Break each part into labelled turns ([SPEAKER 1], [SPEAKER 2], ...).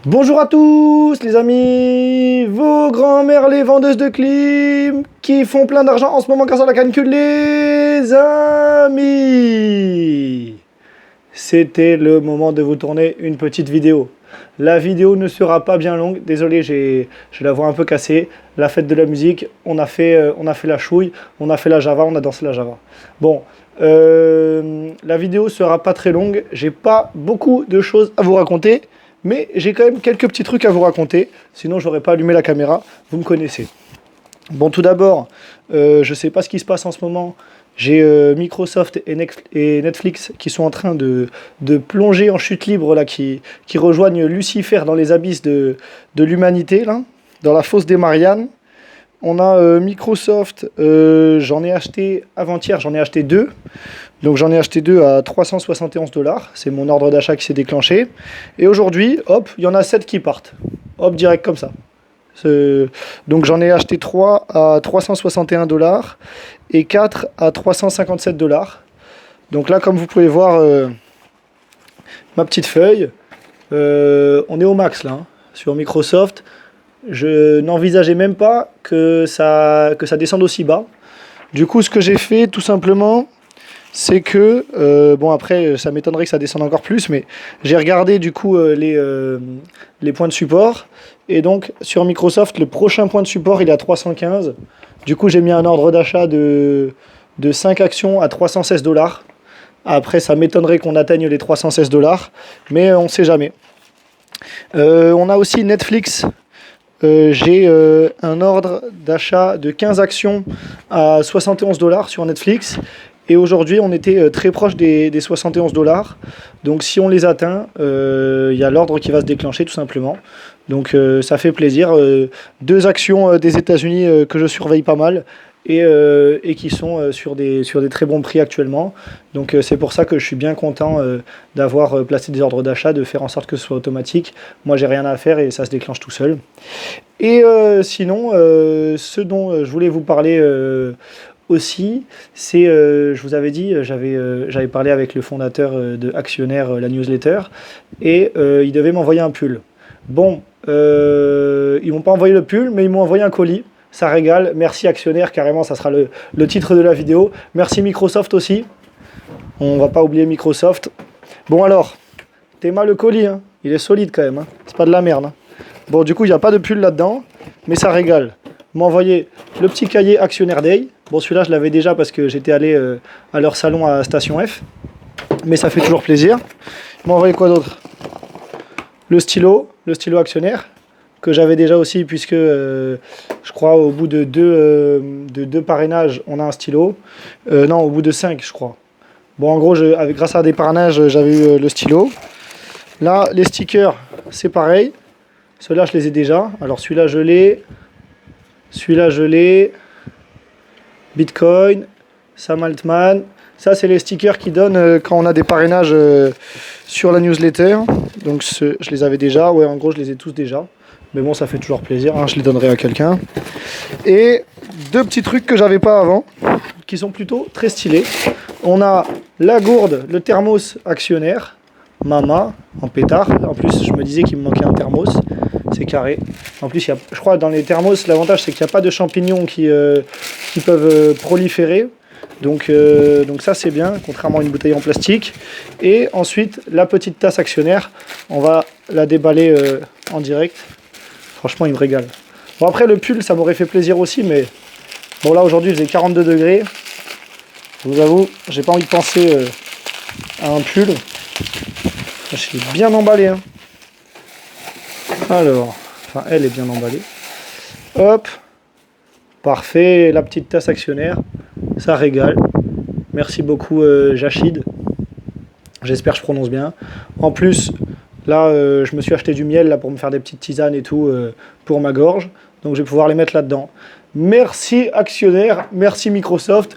[SPEAKER 1] Bonjour à tous les amis, vos grands-mères les vendeuses de clim qui font plein d'argent en ce moment grâce à la canicule les amis. C'était le moment de vous tourner une petite vidéo. La vidéo ne sera pas bien longue, désolé j'ai la voix un peu cassée. La fête de la musique, on a fait la chouille, on a fait la java, on a dansé la java. Bon, la vidéo sera pas très longue, j'ai pas beaucoup de choses à vous raconter. Mais j'ai quand même quelques petits trucs à vous raconter, sinon j'aurais pas allumé la caméra, vous me connaissez. Bon, tout d'abord, je sais pas ce qui se passe en ce moment, j'ai Microsoft et Netflix qui sont en train de plonger en chute libre, là, qui rejoignent Lucifer dans les abysses de l'humanité, là, dans la fosse des Mariannes. On a Microsoft, j'en ai acheté avant-hier, j'en ai acheté deux. Donc j'en ai acheté deux à 371$, c'est mon ordre d'achat qui s'est déclenché. Et aujourd'hui, hop, il y en a 7 qui partent. Hop, direct comme ça. Donc j'en ai acheté 3 à 361$ et 4 à 357$. Donc là, comme vous pouvez voir, ma petite feuille, on est au max là, hein, sur Microsoft. Je n'envisageais même pas que ça descende aussi bas. Du coup, ce que j'ai fait, tout simplement, c'est que, bon après, ça m'étonnerait que ça descende encore plus, mais j'ai regardé du coup les points de support. Et donc, sur Microsoft, le prochain point de support, il est à 315. Du coup, j'ai mis un ordre d'achat de 5 actions à 316$. Après, ça m'étonnerait qu'on atteigne les 316$, mais on ne sait jamais. On a aussi Netflix. J'ai un ordre d'achat de 15 actions à 71$ sur Netflix. Et aujourd'hui, on était très proche des 71$. Donc si on les atteint, il y a l'ordre qui va se déclencher tout simplement. Donc ça fait plaisir. Deux actions des États-Unis que je surveille pas mal et qui sont sur des très bons prix actuellement. Donc c'est pour ça que je suis bien content d'avoir placé des ordres d'achat, de faire en sorte que ce soit automatique. Moi, j'ai rien à faire et ça se déclenche tout seul. Et sinon, ce dont je voulais vous parler aussi, c'est, je vous avais dit, j'avais parlé avec le fondateur de Actionnaire, la newsletter, et il devait m'envoyer un pull. Bon, ils m'ont pas envoyé le pull, mais ils m'ont envoyé un colis. Ça régale. Merci Actionnaire, carrément, ça sera le titre de la vidéo. Merci Microsoft aussi. On va pas oublier Microsoft. Bon alors, t'es mal le colis, hein, il est solide quand même. Hein. C'est pas de la merde. Hein. Bon, du coup, il n'y a pas de pull là-dedans, mais ça régale. Ils m'ont envoyé le petit cahier Actionnaire Day. Bon, celui-là, je l'avais déjà parce que j'étais allé à leur salon à Station F. Mais ça fait toujours plaisir. Ils m'ont envoyé quoi d'autre ? Le stylo Actionnaire, que j'avais déjà aussi, puisque je crois au bout de deux parrainages, on a un stylo. Non, au bout de 5, je crois. Bon, en gros, grâce à des parrainages, j'avais eu le stylo. Là, les stickers, c'est pareil. Ceux-là, je les ai déjà. Alors, celui-là, je l'ai. Celui-là, je l'ai. Bitcoin. Sam Altman. Ça, c'est les stickers qui donnent quand on a des parrainages sur la newsletter. Donc, je les avais déjà. Ouais, en gros, je les ai tous déjà. Mais bon, ça fait toujours plaisir. Hein, je les donnerai à quelqu'un. Et deux petits trucs que j'avais pas avant, qui sont plutôt très stylés. On a la gourde, le thermos Actionnaire. Mama, en pétard. En plus, je me disais qu'il me manquait un thermos. C'est carré. En plus, je crois dans les thermos, l'avantage c'est qu'il n'y a pas de champignons qui peuvent proliférer. Donc ça c'est bien, contrairement à une bouteille en plastique. Et ensuite, la petite tasse Actionnaire, on va la déballer en direct. Franchement, il me régale. Bon, après, le pull, ça m'aurait fait plaisir aussi, mais bon, là aujourd'hui, il faisait 42 degrés. Je vous avoue, j'ai pas envie de penser à un pull. Je suis bien emballé. Hein. Alors, enfin, elle est bien emballée. Hop. Parfait. La petite tasse Actionnaire. Ça régale. Merci beaucoup, Jachid. J'espère que je prononce bien. En plus, là, je me suis acheté du miel là, pour me faire des petites tisanes et tout pour ma gorge. Donc, je vais pouvoir les mettre là-dedans. Merci, Actionnaire. Merci, Microsoft.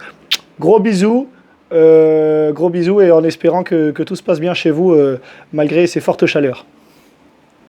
[SPEAKER 1] Gros bisous. Et en espérant que tout se passe bien chez vous malgré ces fortes chaleurs.